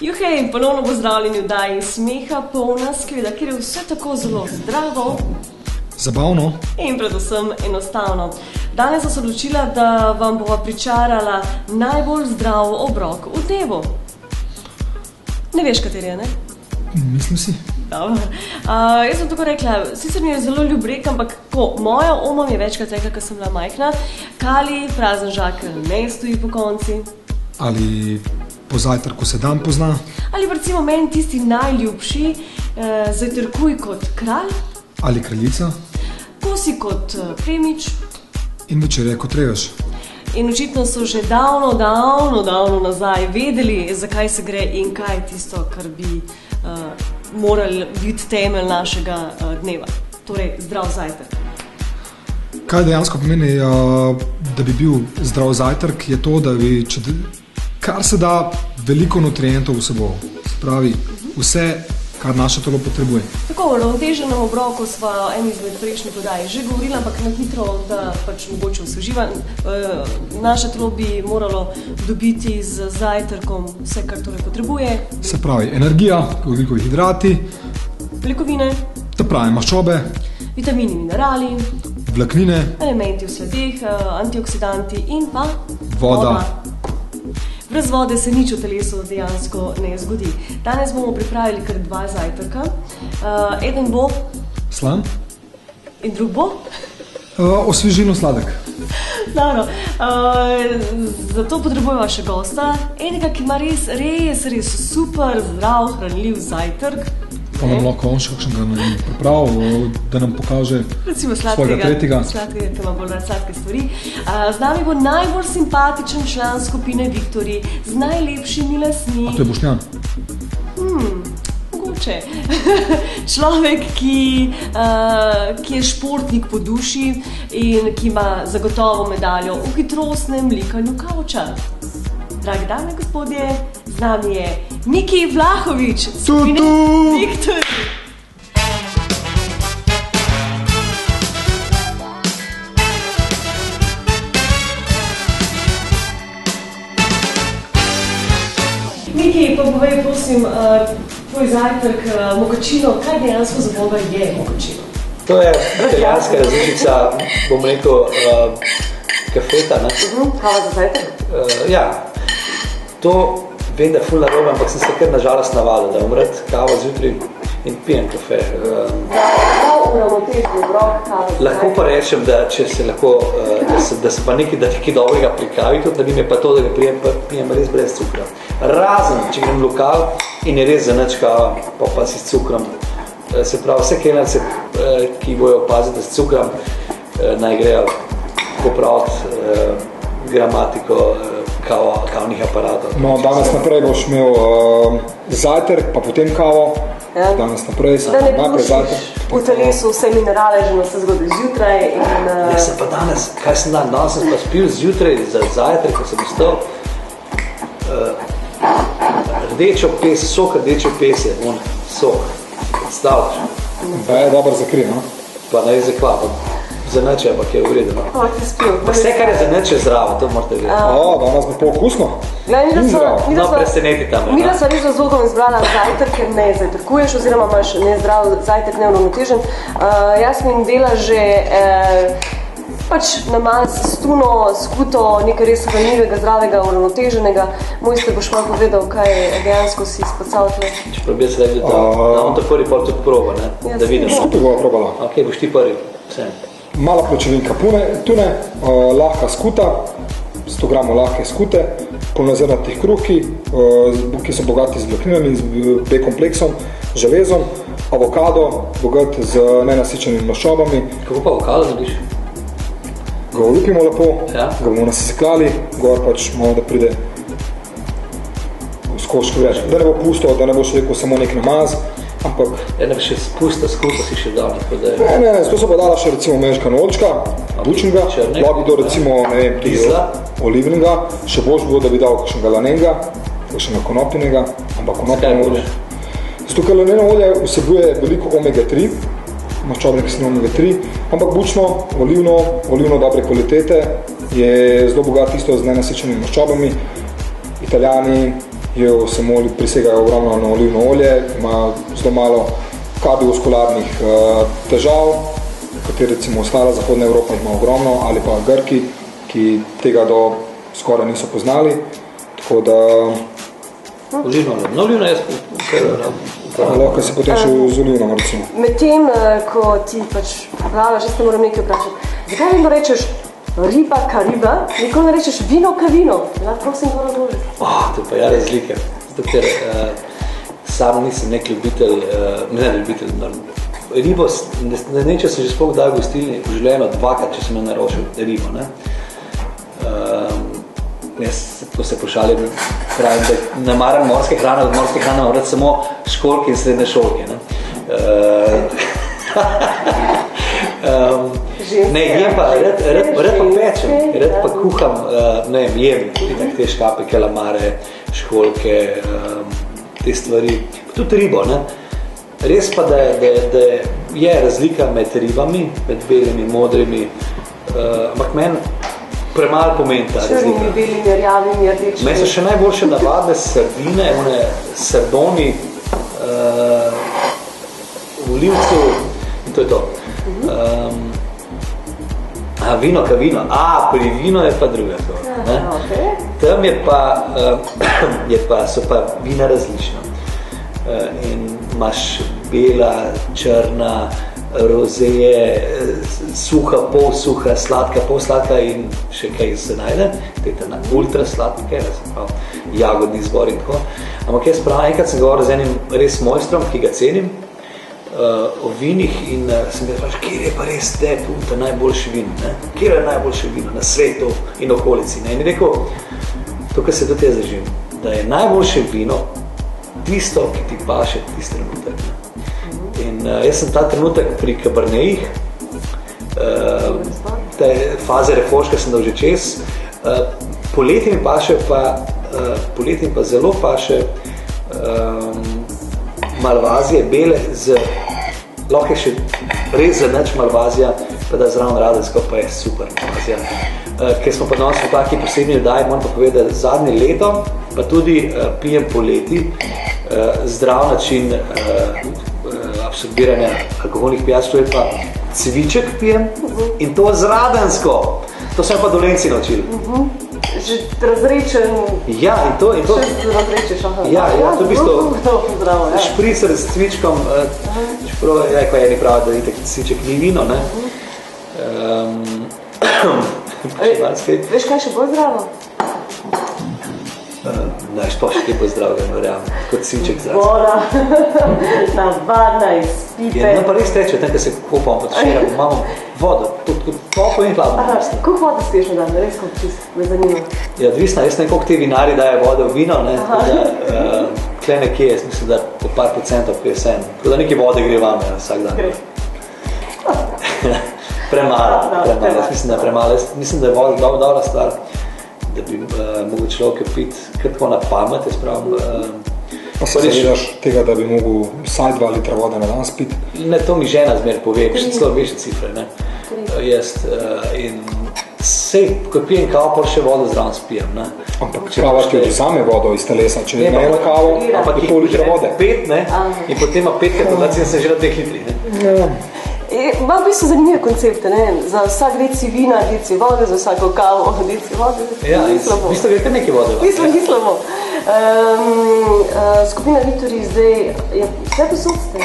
Juhej, ponovno pozdravljeni v daji Smeha polna skveda, kjer je vse tako zelo zdravo, zabavno in predvsem enostavno. Danes sem se odločila, da vam bova pričarala najbolj zdrav obrok v dnevu. Ne veš, kateri je, ne? Mislim si. Dobro. Jaz sem tako rekla, sicer mi je zelo ljubrek, ampak moja oma mi je večkrat rekla, ko sem bila majhna, kali prazen žakelj ne stoji po konci. Ali po zajtrku se dan pozna. Ali recimo meni tisti najljubši, zajtrkuj kot kralj. Ali kraljica. Kosi kot plemič. In večerja kot revež. In očitno so že davno nazaj vedeli, zakaj se gre in kaj je tisto, kar bi morali biti temelj našega dneva. Torej, zdrav zajtrk. Kaj dejansko pomeni, da bi bil zdrav zajtrk, je to, da bi kar se da veliko nutrientov vseboval. Se pravi, vse, kar naše telo potrebuje. Tako, o uravnoteženem obroku sva eni izmed prejšnjih podaj že govorila, ampak na hitro, da pač mogoče osveživa. Naše telo bi moralo dobiti z zajtrkom vse, kar torej potrebuje. Se pravi, energija, ogljikovi hidrati, beljakovine, te pravi maščobe, vitamini, minerali, vlaknine, elementi v sledeh, antioksidanti in pa voda. Brez vode se nič v telesu dejansko ne zgodi. Danes bomo pripravili kar 2 zajtrka. Eden bo slan in drug bo osvežilno sladek. Dobro, zato potrebujemo še gosta, enega, ki ima res super zdrav, hranljiv zajtrk. Pa nam lahko on še kakšnega priprav, da nam pokaže svojega tretjega. Sladkega, ki ima bolj rad sladke stvari. Z nami bo najbolj simpatičen član skupine Viktorji z najlepšimi lasmi. A to je Boštjan? Mogoče. Človek, ki je športnik po duši in ki ima zagotovo medaljo v hitrostnem likanju kavča. Dragi dame, gospodje, z nami je Miki Vlahovič, skupine Viktorji. Miki, pa povej, prosim, tvoj zajtrk, mokačino, kaj dejansko za Boga je mokačino? To je italijanska različica, bom rekel, kafeta, ne? Kava za zajtrk? Ja. To vem, da je ful narobe, ampak sem se kar nažalost navadil, da umret kavo zjutraj in pijem kafe. Lahko pa rečem, da če se lahko, da se pa nekaj dobrega prikavi, tudi naredim je pa to, da ga pijem res brez cukra. Razen, če grem v lokal in je res za nič kava, pa si s cukrom. Se pravi, vse kelnarce, ki bojo opaziti s cukrom, naj grejo popraviti gramatiko kavnih aparatov. No, danes naprej boš imel zajtrk, pa potem kavo. Ja. Danes naprej, najprej zajtrk. V telesu vse minerale že se zgodi zjutraj. Ja, sem pa danes, kaj sem dan? Danes sem pa spil zjutraj za zajtrk, ko sem vstal rdečo pes, sok rdečo pese, sok, stavljaš. Pa je dober za kri, no? Pa naj za kvapom. Za neče, ampak je uvredeno. Vse, kar je za neče zdravo, to morate vedeti. Danes bo po okusno. No, preseneti tam. Mila sva res razlogom izbrala zajtrk, ker ne zajtrkuješ oziroma imaš nezdrav zajtrk, neuravnotežen. Jasmin dela že pač namaz s tuno, skuto, nekaj res hranljivega, zdravega, uravnoteženega. Mojster boš malo povedal, kaj dejansko si spacal tle. Čeprav bi jaz rekli, da on to prvi pol tudi proba, ne? Da vidim. Skupaj bova probala. Ok, boš ti prvi. Vsem. Mala pločevinka tune, lahka skuta, 100 gramov lahke skute, polnozrnatih kruhki, ki so bogati z vlakninami, z B-kompleksom, železom, avokado, bogat z nenasičenimi maščobami. Kako pa avokado dobiš? Ga olupimo lepo, ja. Ga bomo nasekljali, gor pač malo, da pride v skoško več. Da ne bo pusto, da ne bo še rekel samo nek namaz, ampak... Ene še spusta, skuta si še dal, tako da je... Ne, to so pa dala še recimo meškana oljčka, bučnega, lahko do recimo, ne vem, tudi olivnega, še boš bilo, da bi dal kakšnega lanenga, kakšnega konopinega, ampak konopinega olje. Zato, ker laneno olje vsebuje veliko omega-3, maščobne kisline omega-3, ampak bučno, olivno dobre kvalitete, je zelo bogat isto z nenasičenimi maščobami. Italijani prisegajo ogromno na olivno olje, ima zelo malo kardiovaskularnih težav, kateri recimo ostala Zahodna Evropa ima ogromno, ali pa Grki, ki tega skoraj niso poznali. Tako da... Olivno jaz lahko si potem še z olivnom, recimo. Medtem, ko ti pravila, že ste moram nekaj vprašati. Zakaj vedno rečeš riba ka riba, nikoli ne rečeš vino ka vino? Prosim, to razloži. To pa je razlike. Zato, ker sam nisem nek ljubitelj, ribo, če sem že sploh dal v gostilni v življenju dvakrat, če sem naročil ribo. Jaz, ko se pošalim, pravim, da ne maram morske hrane, od morske hrane moram samo školjke in srednje šolke. Ne, jem pa, rad pa pečem, rad pa kuham, jem te škape, kalamare, školjke, te stvari, tudi ribo. Res pa, da je razlika med ribami, med belimi, modrimi, ampak meni premalo pomeni ta razlika. Črnimi, belimi, rjavimi, rdečimi. Meni so še najboljše navadne sardine, sardoni, v livcu in to je to. Vino ka vino. Pri vino je pa druga to. Okay. Tam so pa vina različna. In imaš bela, črna, rozeje, suha, polsuha, sladka, polsladka in še kaj se najde. Teta na ultra sladke, jagodni zbor in tako. Ampak jaz pravim, enkrat sem govoril z enim res mojstrom, ki ga cenim, o vinih in sem ga vprašal, kjer je pa res ta najboljši vin, kjer je najboljše vino na svetu in okolici. In je rekel, to, kar se tudi jaz zaživim, da je najboljše vino tisto, ki ti paše tisti trenutek. In jaz sem ta trenutek pri kabernejih, te faze refoška sem dal že čez, poleti mi pa zelo paše malvazije, bele, lahko je še res za nič malvazija, pa da zraven radensko pa je super malvazija. Ker smo pa danes v taki posebni oddaji, moram pa povedati, zadnje leto, pa tudi pijem poleti, zdrav način absorbiranja alkoholnih pijač, to je pa cviček pijem in to zradensko. To sem pa Dolenci naučili. Že razrečen... Ja, in to... Še razrečeš, aha. Ja, to v bistvu špricer s cvičkom, čeprav, ko je prav, da itak cviček ni vino, ne? Veš, kaj še bolj zdravo? Sploh še kaj bolj zdravo, ne verjamem, kot cviček zdravo. Voda, navadna iz pipe. Ja, pa res teče, tem, ko se kopam, pa še imamo vodo, tudi toplo in hladno. Koliko vode spiješ na dan, res koliko čist, me zanima? Ja, odvisno, jaz ne koliko te vinari daje vode v vino, ne, tle nekje, jaz mislim, da po par procentov pije sen, tako da nekaj vode gre vame vsak dan. Premalo, jaz mislim, da je premalo, jaz mislim, da je voda dobra stvar, da bi mogel človek piti kar tako na pamet, jaz pravim. Pa se zavedaš tega, da bi mogel vsaj 2 litra vode na dan spiti? Ne, to mi žena zmer pove, še celo večje cifre, ne. Jaz, in sej, ko pijem kavo, pa še vodo zraven spijem, ne. Ampak kava ti vzame vodo iz telesa, če je imela kavo, je pol litra vode. 5, ne, in potem ima 5 krat odlaci, sem že na 2 litri, ne. Imam v bistvu zanimive koncepte, ne? Za vsak deci vina, deci vode, za vsako kavo, deci vode. Ja, v bistvu gre kar nekaj vode. Mislimo. Skupina Victory zdaj je vse posod ste.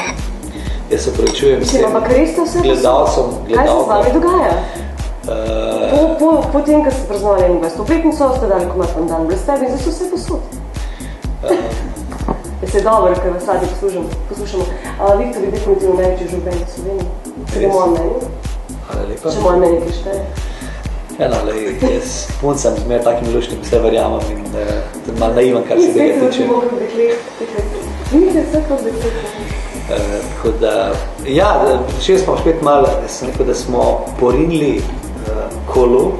Jaz se opravičujem vsem gledalcem. Kaj se z vami dogaja? Po tem, ko ste praznovali 21. obletnico, ste dali komad vam dan brez tebe in zdaj so vse posod. Jaz je dobro, ker vas radi poslušamo. Victory je definitivno največji žuben v Sloveniji. Če moja meni. Hvala lepa. Če moja meni kaj šteje. Ja, no, jaz puncam zmer takim luštnim, vse verjamem in malo naivan, kar se tega tiče. Vidite vse kot deklet. Tako da, ja, še smo spet malo, sem rekel, da smo porinili kolo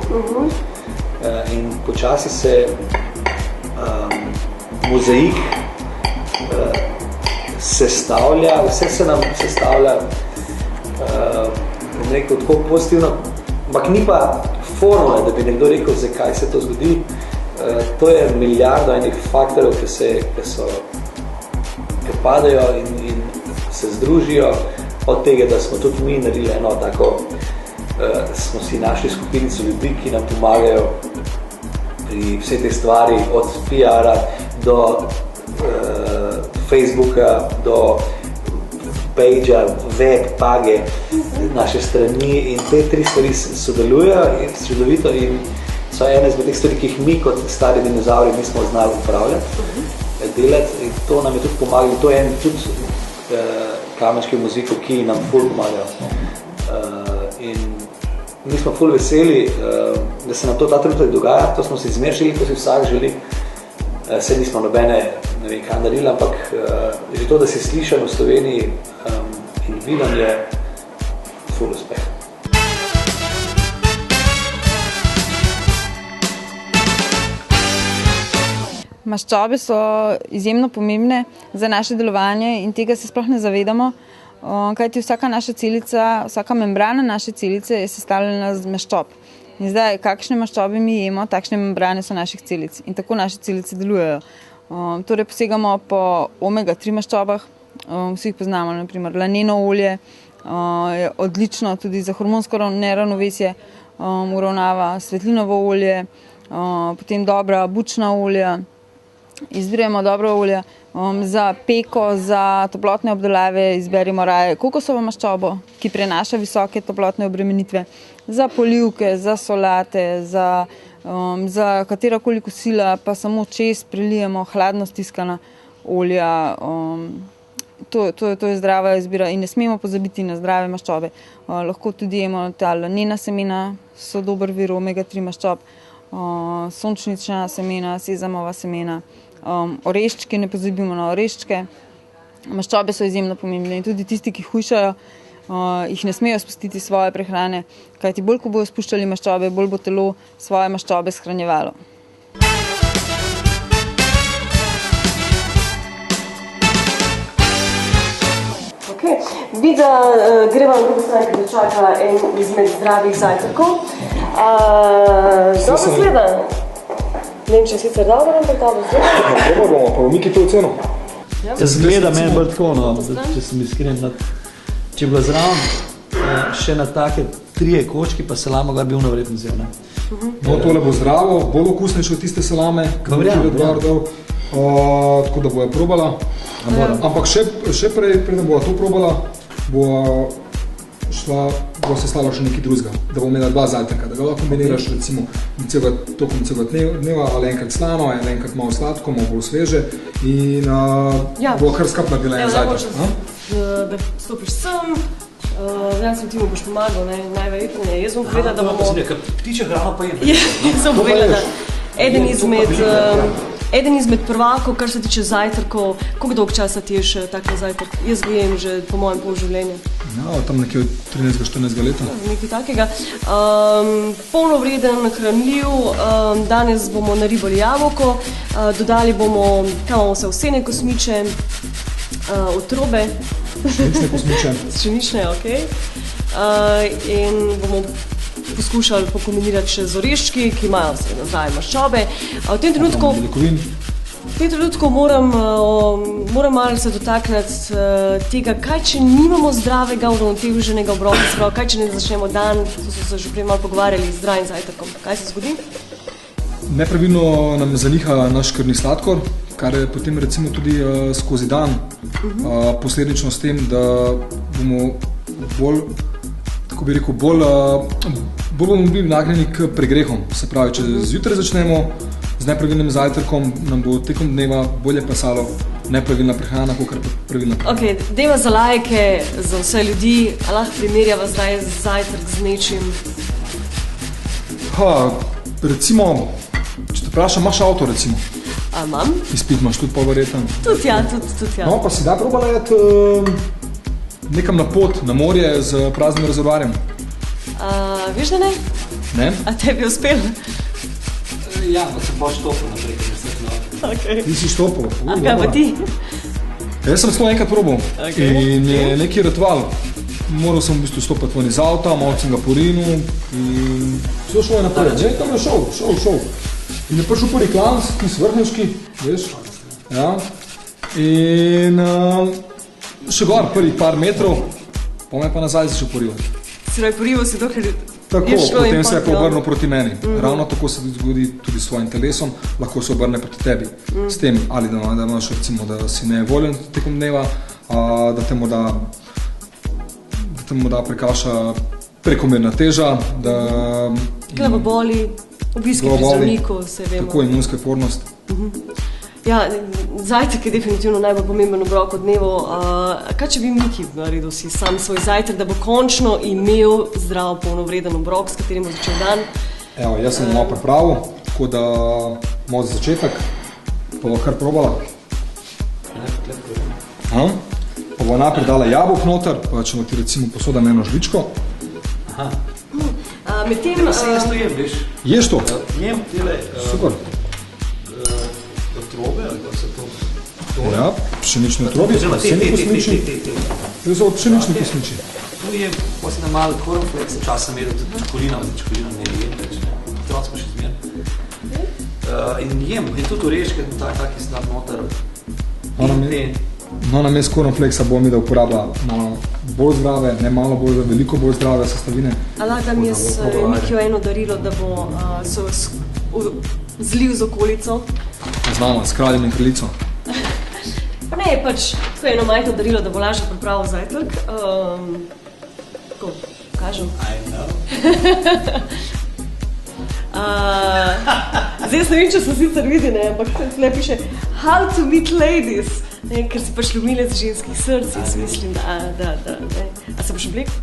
in počasi se mozaik sestavlja, vse se nam sestavlja, bom rekel, tako pozitivno, ampak ni pa formule, da bi nekdo rekel, zakaj se to zgodi. to je milijarda enih faktorjev, ki padajo in se združijo od tega, da smo tudi mi naredili eno tako, smo si našli skupinico ljudi, ki nam pomagajo pri vse te stvari, od PR-a do Facebooka, do page-a, web, page, naše strani in te tri stvari sodelujejo in čudovito in so ene izmed teh stvari, ki jih mi kot stari dinozauri nismo znali upravljati, delati in to nam je tudi pomagalo. To je en tudi kamenški muziku, ki nam ful pomagajo. In mi smo ful veseli, da se nam to ta trenutek dogaja, to smo si zmeršili, ko si vsak želi. Se nismo nobene, ne vem, kaj naredili, ampak že to, da si slišan v Sloveniji in vidim, je ful uspeh. Maščobe so izjemno pomembne za naše delovanje in tega se sploh ne zavedamo, kajti vsaka naša celica, vsaka membrana naše celice je sestavljena z maščob. In zdaj, kakšne maščobe mi jemo, takšne membrane so naših celic in tako naše celice delujejo. Torej posegamo po omega-3 maščobah, vsi jih poznamo, naprimer laneno olje, je odlično tudi za hormonsko neravnovesje, uravnava svetlinovo olje, potem dobra bučna olja. Izberemo dobro olje, za peko, za toplotne obdelave izberemo raje kokosovo maščobo, ki prenaša visoke toplotne obremenitve, za polivke, za solate, za katerakoli kosila pa samo čez prelijemo hladno stiskana olja. To je zdrava izbira in ne smemo pozabiti na zdrave maščobe. Lahko tudi jemo ta lanena semena, so dober vir omega-3 maščob, sončnična semena, sezamova semena, oreščke, ne pozabimo na oreščke. Maščobe so izjemno pomembne in tudi tisti, ki hujšajo, jih ne smejo spustiti svoje prehrane, kajti bolj, ko bojo spuščali maščobe, bolj bo telo svoje maščobe shranjevalo. Okay. Vidi, da greva na drugo stran, ki čaka en izmed zdravih zajtrkov. Dobro sleda. Ne vem, če sicer dobro, ampak dobro sleda. Dobro bomo, pa bomo Miki to oceno. Zgleda meni bolj tako, no, če sem iskren. Če bi bila zraven še na take 3 kočki, pa salamo ga bi verjetno vzel. No, tole bo zdravo, bolj okusnejše od tiste salame, tako da bo je probala. Ampak še prej, preden bo to probala, bo se stala še nekaj drugega, da bo imela 2 zajtrka, da ga lahko kombiniraš recimo tokom celega dneva, ali enkrat slano, ali enkrat malo sladko, malo bolj sveže in bo kar skap naredila en zajtrk. Da stopiš sem, jaz sem ti mu boš pomagal, najverjetneje. Jaz bom povedala, da bomo... Ptiče hrano pa je. Jaz sem povedala, da eden izmed prvakov, kar se tiče zajtrkov, koliko dolg časa ti je še takle zajtrk? Jaz ga jem že po mojem pol življenja. Ja, tam nekje od 13-14 leta. Nekaj takega. Polnovreden, hranljiv, danes bomo naribali jabolko, dodali bomo, kaj imamo vse, ovsene kosmiče, otrobe. Pšenične kosmiče. Pšenične, okej. In bomo poskušali pokombinirati še z oreščki, ki imajo seveda zdrave maščobe. V tem trenutku moram malo se dotakniti tega, kaj če nimamo zdravega uravnoteženega obroka, se pravi, kaj če ne začnemo dan, to so se že prej malo pogovarjali, z zdravim zajtrkom. Kaj se zgodi? Nepravilno nam zaniha naš krvni sladkor, kar je potem recimo tudi skozi dan posledično s tem, da bomo bolj, tako bi rekel, bolj bomo bili nagnjeni k pregrehom. Se pravi, če zjutraj začnemo z nepravilnim zajtrkom, nam bo tekom dneva bolje pasalo nepravilna prehrana, kakor pravilna prehrana. Ok, deva za lajke, za vse ljudi, a lahko primerjava zdaj zajtrk z nečim? Recimo, če te vprašam, imaš avto recimo? A imam? Izpit imaš tudi poverjeten? Tudi ja. No, pa si da probala jeti nekam na pot, na morje z praznim rezervoarjem? Veš, da ne? Ne? A tebi je uspel? Ja, pa se boš štopil naprej, ker se znao. Okay. Ti si štopil? A kaj pa ti? Jaz sem celo enkrat probal in je neki ritual. Moral sem v bistvu stopati ven iz avta, malo sem ga porinil in šlo je naprej. Ne, tam je šel. In je prišel prvi klanc, tis vrhniški, veš. Ja. In še gor prvih par metrov, pa me pa nazaj začel porivati. Se pravi, porival si dokler Tako, je šlo potem in se je pa pa obrnil proti meni. Ravno tako se zgodi tudi s svojim telesom, lahko se obrne proti tebi. S tem, ali da imaš recimo, da si nevoljen tekom dneva, da te morda prekaša prekomerna teža, da Glavoboli, obiski pri zdravniku, se vemo. Tako, imunska odpornost. Ja, zajtrk je definitivno najbolj pomemben obrok v dnevu. Kaj če bi Miki naredil si sam svoj zajtrk, da bo končno imel zdrav, polnovreden obrok, s katerim bo začel dan? Evo, jaz sem malo pripravil, tako da malo za začetek, pa bo kar probala. Pa bo naprej dala jabolk noter, pa če bo ti recimo posodam eno žličko. Medtem... Jaz to jem, veš? Ješ to? Jem tele... Super. Trobe, ali kako se to... Ja, pšenične trobe, pšenične kosmiči. To so pšenične kosmiči. Tu je posebno malo cornflakes, časem jedel tudi čokolina, za čokolino ne jem več. Otroci smo še zmer. In jem, in tudi oreške, tak je slab noter. No, namesto cornflakesa bom da uporabila malo bolj zdrave, ne malo bolj zdrave, veliko bolj zdrave sestavine. Da mi jaz Mikijo eno darilo, da bo zlil z okolico. Znamo, s kraljem in kraljico. Pa ne, pač tako eno majhno darilo, da bo lažje pripravil zajtrk. Tako, kažem. I know. Zdaj jaz ne vem, če so sicer vidi, ne, ampak tle piše How to meet ladies, ne, ker si pač ljubimec ženskih src, jaz mislim, da, ne. A se boš oblekel?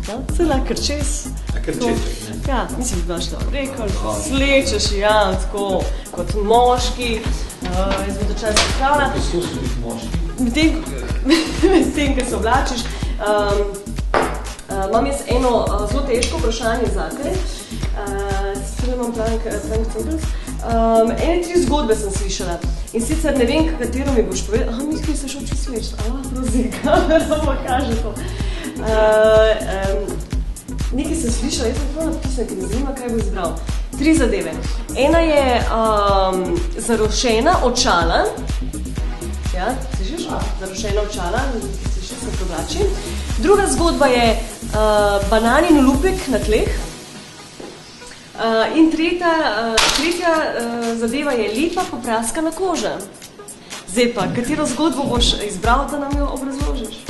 Ja, se da, kar čez. Krčeček, ne? Ja, mislim, da imaš dobro rekel, slečeš, ja, tako, kot moški. Jaz bom dočas predstavila. Poslušaj biti moški. Medtem, ko se oblačiš. Imam jaz eno zelo težko vprašanje zate. Sicer imam Plank Centers. Ene 3 zgodbe sem slišala. In sicer ne vem, katero mi boš povedal. Mislim, se šel čist sleč. Prosim, kamera pa kaže to. Nekaj sem slišala, jaz sem prav napisala, ker me zanima, kaj bo izbral. 3 zadeve. Ena je zarošena očala. Ja, slišiš? Zarošena očala, ki slišiš, se privlači. Druga zgodba je bananin lupek na tleh. In tretja zadeva je lepa popraskana koža. Zdaj pa, katero zgodbo boš izbral, da nam jo obrazložiš?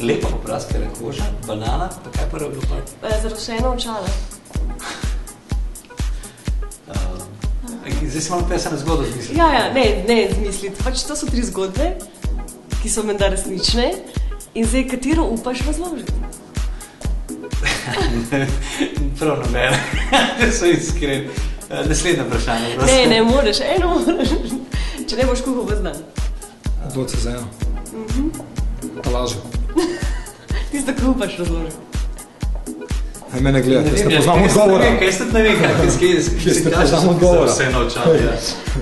Lepa popraskana koža, banana, pa kaj prvo bilo pa? Zarošena očala. Zdaj si malo pesane zgodbo zmisliti. Ja, ne zmisliti. Pač to so 3 zgodbe, ki so menda resnične. In zdaj, katero upaš razložiti? Prav nobene, so iskreni. Naslednje vprašanje. Ne, moreš, eno moreš. Če ne boš kuhal ves dan. Doce za eno. Pa laže. Tisto, ko upaš razložiti. Mene gledate, jaz ne poznam odgovora. Jaz tudi ne vem, kaj Jaz ne poznam odgovora. Vse na očali,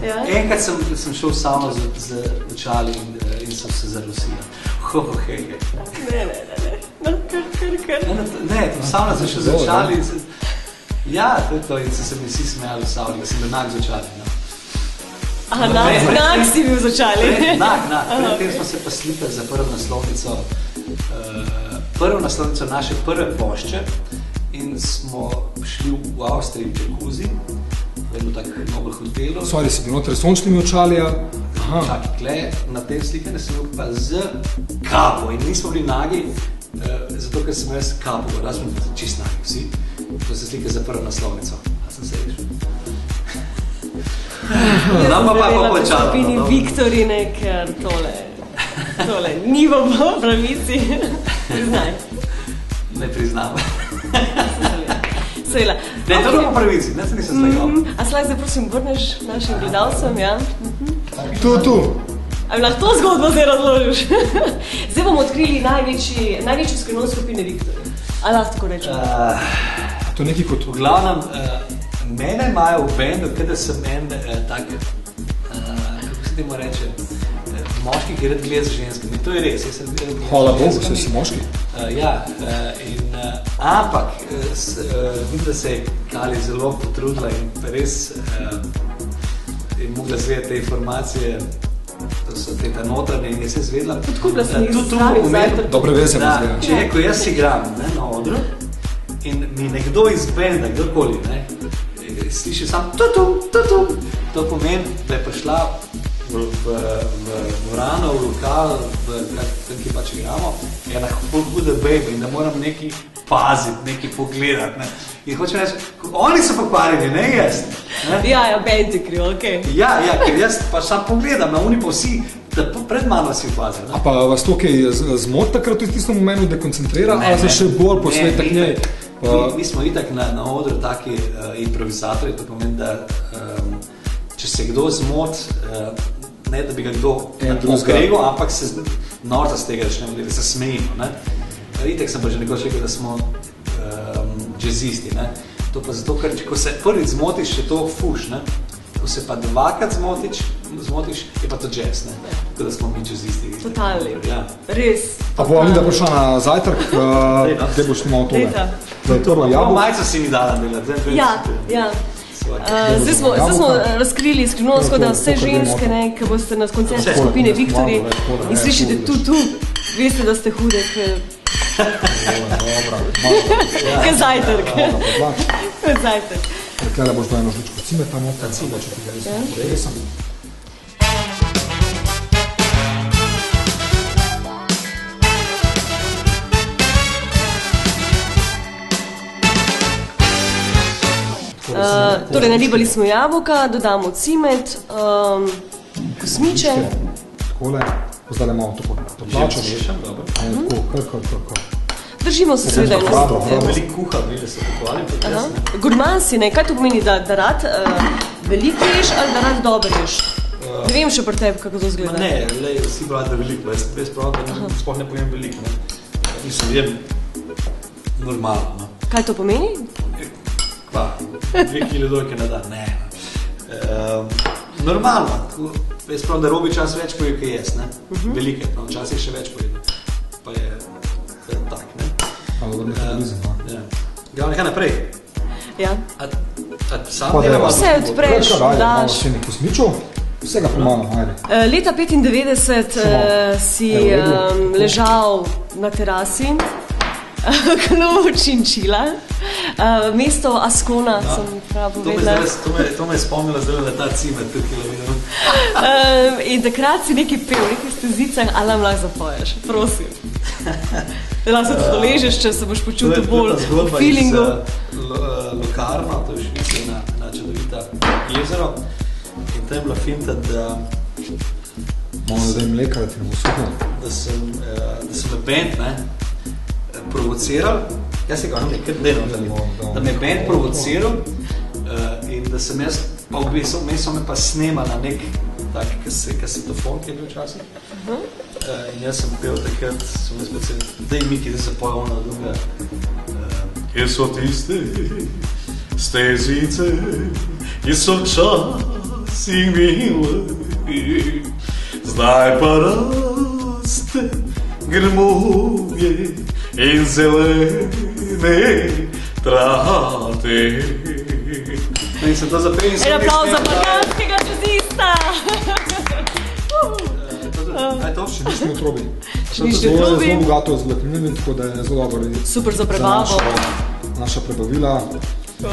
Ja. Enkrat sem šel v savno z očali in sem se zarosila. Hej. Ne. Kar. Ne, v savno sem šel z očali. Ja, to je to, in so se mi vsi smejali v savni, sem bil nak z očali. Nak si bil z očali. Nak. Predtem smo se pa slikali za prvo naslovnico naše prve pošče in smo šli v Avstriji v Jacuzzi, v eno tak nobel hotelu. Sorry, si bil noter s sončnimi očali, ja? Čak, tle, na tem slikane sem bil pa z kapo in nismo bili nagi, zato ker sem jaz kapo, da smo čist nagi vsi. To se slika za prvo naslovnico. A sem se rešil. Jaz sem verjela v skupini Viktorine, ker tole ni v pravici. Priznaj. Ne priznam. Seveda. Ne, to ni po pravici, ne se nisem slegal. A slaj zdaj prosim vrneš našim gledalcem, ja? Tu. A mi lahko to zgodbo zdaj razložiš? Zdaj bomo odkrili največjo skrivnost skupine Viktorine. A lahko tako rečem? To nekaj kot... V glavnem, mene imajo v bendu, kada sem en tak, kako se temu reče, moški, ki rad gleda z ženskami. To je res. Hvala Bogu, vse si moški. Ampak vidim, da se je Kali zelo potrudila in res je mogla zvedeti te informacije, da so te notranje in je se zvedla. Tako da sem jih stavil zajtrk. Dobre veze da, če je, ko jaz igram na odru in mi nekdo iz benda, kdorkoli, sliši sam tutum, to pomeni, da je prišla v dvorano, v lokal, tam, ki pač igramo, ena huda baby in da moram nekaj paziti, nekaj pogledati. Ne. In hočem reči, oni so pokvarjeni, ne jaz. Ne. Ja, bend je kriv, okej. Ja, ker jaz pač sam pogledam, oni pa vsi, da pred mano si opazil. A pa vas to kaj zmot takrat v tistem momentu dekoncentrira, ali se še bolj posveta k njej? Mi smo itak na odru taki improvizatorji, to pomeni, da če se kdo zmot, ne da bi ga kdo pogregal, ampak se norca z tega začnemo delati, se smejimo. Itak sem pa že nekoč rekel, da smo džezisti. To pa zato, ker ko se prvič zmotiš, je to fuš. Ko se pa dvakrat zmotiš, je pa to džez. Tako da smo mi džezisti. Totalni. Ja. Res. A bo Alida prišla na zajtrk, te boš imel tole. Da je prvo jabolko. Majco si mi dala delati. Ja. Zdaj smo razkrili skrivnost, da vse ženske, ki boste na koncertu skupine Viktorji in slišite tu, veste, da ste hude, ke zajtrk. Rekla, da boš dala eno žličko cimeta noter, če ti ga res presam. Torej, naribali smo jabolka, dodamo cimet, kosmiče. Takole, zdaj imamo to plačo. Držimo se seveda eno. Veliko kuha, da se pohvalim. Gurman si, kaj to pomeni, da rad veliko ješ ali da rad dobro ješ? Ne vem še pri tebi, kako to zgleda. Ne, vsi pravi, da veliko, jaz pravim, da sploh ne pojem veliko. Mislim, jem normalno. Kaj to pomeni? Pa, 2 kg dojke na dan, ne. Normalno, jaz pravim, da robi čas več poje, kaj jaz, ne. Velike, čas je še več poje. Pa je tak, ne. Malo metabolizem, ja. Glavno, kaj naprej? Ja. Sam delamo? Vse odpreš, daš. Vse nekaj smičil, vsega pomalo, ajde. Leta 95 si ležal na terasi, Kluč in Čila, mesto Ascona, sem prav povedala. To me je spomnila zdaj na ta cimet, tukaj vidim. In takrat si nekaj pel, nekaj stezice, ali nam lahko zapoješ, prosim. Lahko se tudi ležeš, če se boš počutil bolj v feelingu. To je zgodba iz Locarno, to je v Švici, na čudovita jezero. In tam je bila finta, da malo da je mleka, da ti ne bo suho. Da sem me band, provociral, jaz se ga da me band provociral in da sem jaz pa obvisel, so me pa snemal na nek tak kasetofon, ki je bil včasih. In jaz sem pel takrat, sem jaz predvsem, daj Miki, da se poje ona druga. Kje so tiste stezice, kje so časi mile, zdaj pa raste grmovje in zelene trate. In sem to zapel in sem... En aplauz za balkanskega džezista! Kaj to? Še nič ni otrobi. Še nič ni otrobi. Zelo bogato z vlakninami, tako da je zelo dobro. Super za prebavo. Naša prebavila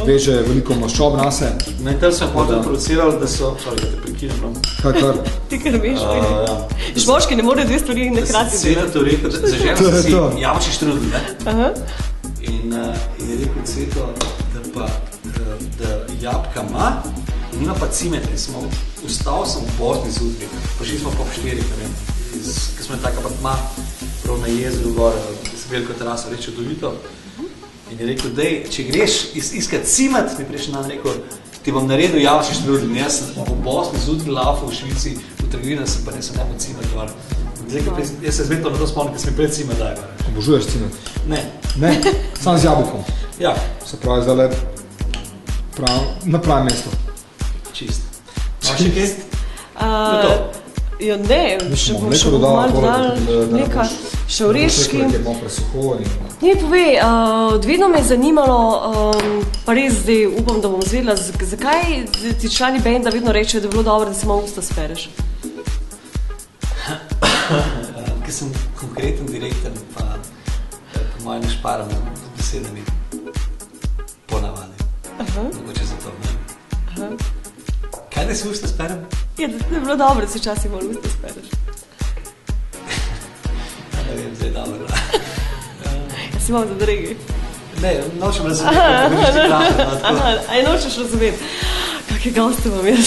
veže veliko maščob nase. No in tam sem hodil provociral, da so... Sorry, da te prekinem. Kar? Ti kar veš, moški ne more dve stvari nekrati. Ceta to rekel, da zaželjam si jabolčni štrudel, ne? In je rekel Ceto, da jabka ima, nima pa cimeta. Vstal sem v Bosni zjutraj, prišli smo pa v 4, ker smo taka pa tma, prav na jezeru gor, sem veliko terasa, reč čudovito. In je rekel, dej, če greš iskat cimet, mi prejšnji dan rekel, ti bom naredil jabolčni štrudel. Jaz sem v Bosni zjutraj lafal v Švici, v trgovini sem pa nisem nemo cimet gor. Jaz se zmetno na to spomnim, ker sem mi pred cimet daj gor. Obožuješ cimet? Ne. Ne? Sam z jabolkom? Ja. Se pravi, zdaj na pravem mestu. Čist. A še kaj? Ja, ne, še malo mleka, še oreški. Ne, povej, vedno me je zanimalo, pa res zdaj upam, da bom zvedela, zakaj ti člani benda vedno rečejo, da je bilo dobro, da si malo usta spereš? Ker sem konkreten, direkten, pa po mojem ne šparam besedami ponavadi. Mogoče zato, ne? Kaj da si usta sperem? Ja, da je bilo dobro, da si včasih malo usta spereš. Ne vem, zdaj dobro. Ja si malo zadregi. Ne, nočem razumeti, kako vidiš ti krahne. Aj nočeš razumeti. Kakve goste vam jaz.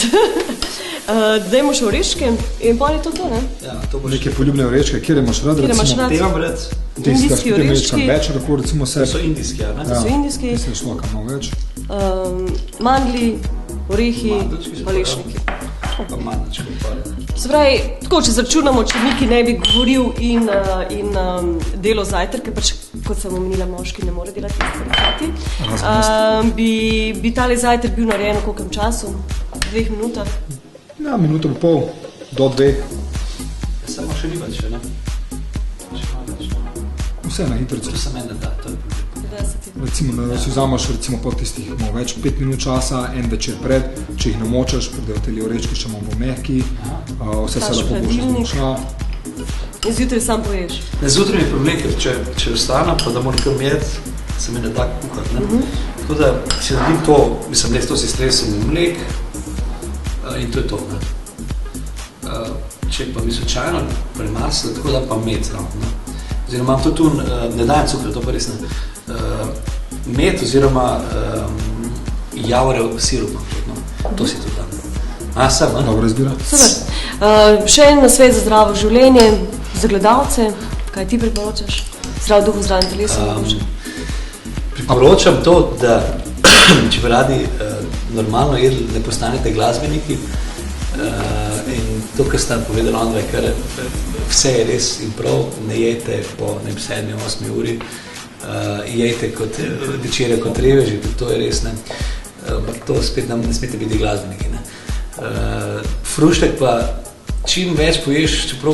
Dajmo še oreške in pa je to, ne? Ja, to boš... Neke poljubne oreške, kjer imaš rad, recimo? Te imam rad. Indijski oreški. Več, tako recimo se... To so indijski, ja, ne? To so indijski. Mislim, šlo kam malo več. Mandli, orehi, palešniki. Pa mandlički, pa. Se pravi, tako, če zračunamo, če Miki ne bi govoril in delo zajtrke, pač kot sem omenila, moški ne more delati stvari, bi tale zajtrk bil narejen v kolkem času? 2 minutah? Ja, minuto pa pol, do 2. Samo še riba, če ne? Še malo več, ne? Vse na hitrico. To se meni da, to je problem. Recimo, da si vzamaš recimo po tistih malo več, 5 minut časa, en večer pred, če jih namočaš, pridejo te oreški še malo mehki, vse se lepo boš zmoča. In zjutraj sam poješ? Ne, zjutraj mi je problem, ker če vstanem, pa da moram kar jeti, se mi ne da kuhati, ne? Tako da si naredim to, mislim, res to si stresem mlek in to je to, ne? Če pa bi slučajno premasla, tako da pa med zraven, ne? Oziroma imam to tu, ne dajem cukra, to pa res ne. Med oziroma javorjev sirup, no? To si tudi dam. Sem, ne? Dobro izbira. Super. Še en nasvet za zdravo življenje, za gledalce, kaj ti priporočaš? Zdrav duh, zdravim telesom. Priporočam to, da če bi radi normalno jedli, ne postanete glasbeniki in to, kar sta povedala Andrej, kar vse je res in prav, ne jete po 7-8 uri, jejte kot večere kot reveži, to je res, ne. Ampak to spet ne smete biti glasbeniki, ne. Fruštek pa čim več poješ, čeprav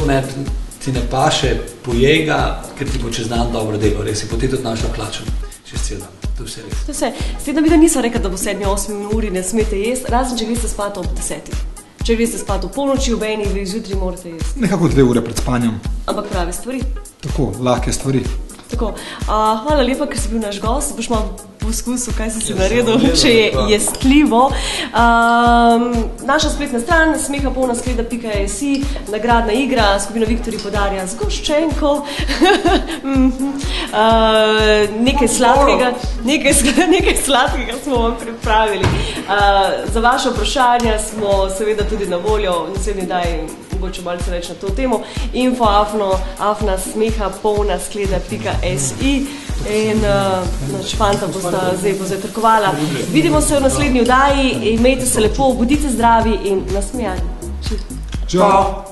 ti ne paše, pojej ga, ker ti bo čez dan dobro delo, res je, potem tudi našo klačem, čez cel dan, to je vse res. To je vse. Sedaj vida nisem rekla, da bo 7-8 uri ne smete jesti, razen če greste spat ob 10. Če greste spat ob polnoči, ob 1, vi zjutraj morate jesti. Nekako 2 ure pred spanjem. Ampak prave stvari. Tako, lahke stvari. Tako, hvala lepa, ker si bil naš gost, boš malo poskusil, kaj si naredil, če je jestljivo. Naša spletna stran smehapolina.si, nagradna igra, skupina Viktorji podarja zgoščenko, nekaj sladkega smo vam pripravili. Za vaše vprašanja smo seveda tudi na voljo, naslednji daj mogoče malce več na to temo, info@smehapolina.si in fanta bosta zdaj pozajtrkovala. Vidimo se v naslednji oddaji, imejte se lepo, bodite zdravi in nasmejani. Čau!